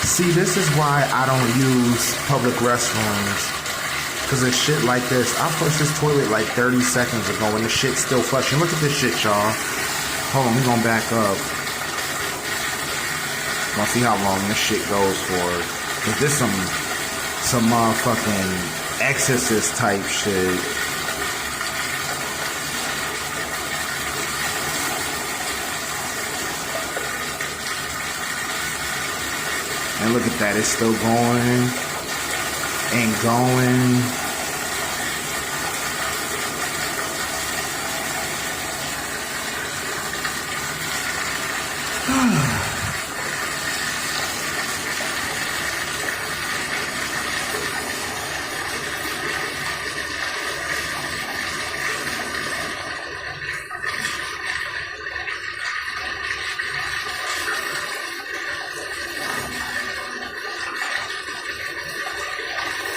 See, this is why I don't use public restrooms. Cause of shit like this. I flushed this toilet like 30 seconds ago and the shit's still flushing. Look at this shit, y'all. Hold on, we gonna back up. Gonna see how long this shit goes for. Cause this some motherfucking exorcist type shit. And look at that, it's still going and going.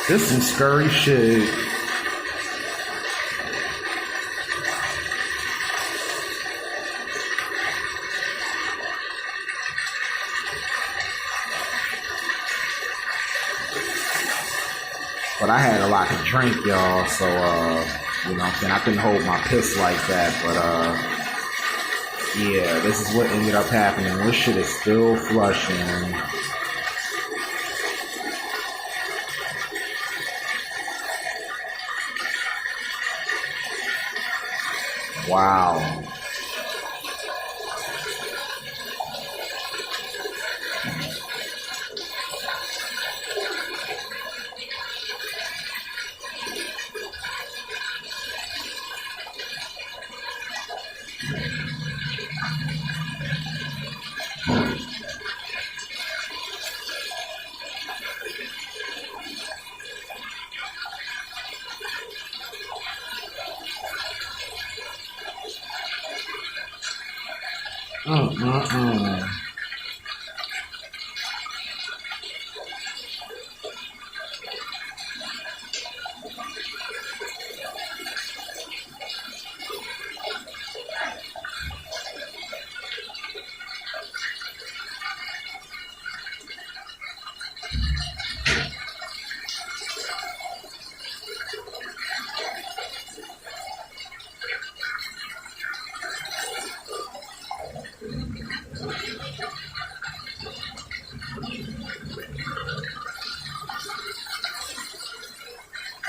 This is some scurry shit. But I had a lot to drink, y'all, so, you know what I'm saying? I couldn't hold my piss like that, but, yeah, this is what ended up happening. This shit is still flushing. Wow.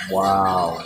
Wow.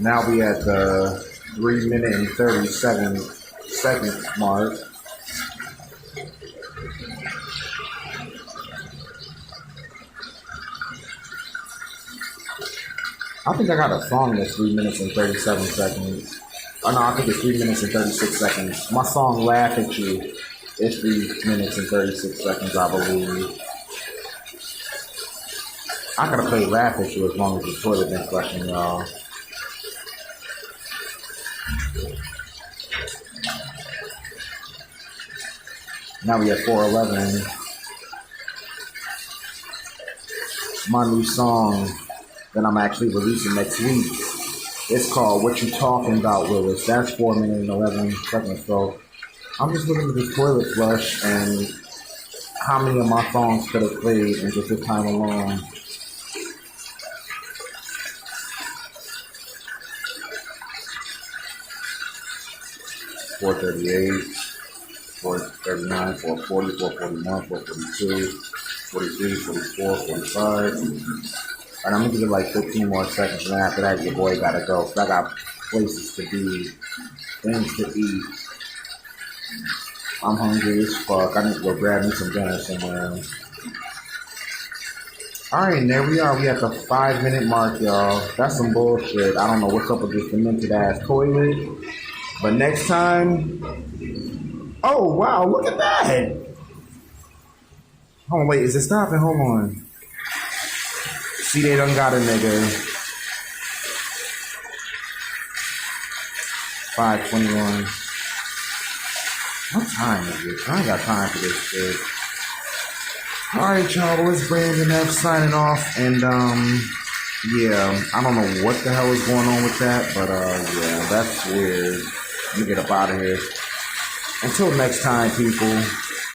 Now we at the 3 minute and 37 second mark. I think I got a song that's 3 minutes and 37 seconds. Oh no, I think it's 3 minutes and 36 seconds. My song Laugh at You is 3 minutes and 36 seconds, I believe. I gotta play Laugh at You as long as the toilet been flushing, y'all. Now we at 4:11. My new song that I'm actually releasing next week. It's called What You Talking About, Willis. That's 4 minutes and 11 seconds. So I'm just looking at this toilet flush and how many of my songs could have played in just this time alone. $438, $439, $440, $441, $442, $43, $44, $45. Alright, I'm gonna give it like 15 more seconds, and after that, your boy gotta go. So I got places to be, things to eat. I'm hungry as fuck. I need to go grab me some dinner somewhere. All right, and there we are. We at the 5 minute mark, y'all. That's some bullshit. I don't know what's up with this demented ass toilet. But next time, oh wow, look at that. Hold on, wait, is it stopping? Hold on. See, they done got a nigga. 5:21. What time is it? I ain't got time for this shit. Alright, y'all, well, it's Brandon F signing off, and yeah, I don't know what the hell is going on with that, but yeah, that's weird. Let me get up out of here. Until next time, people.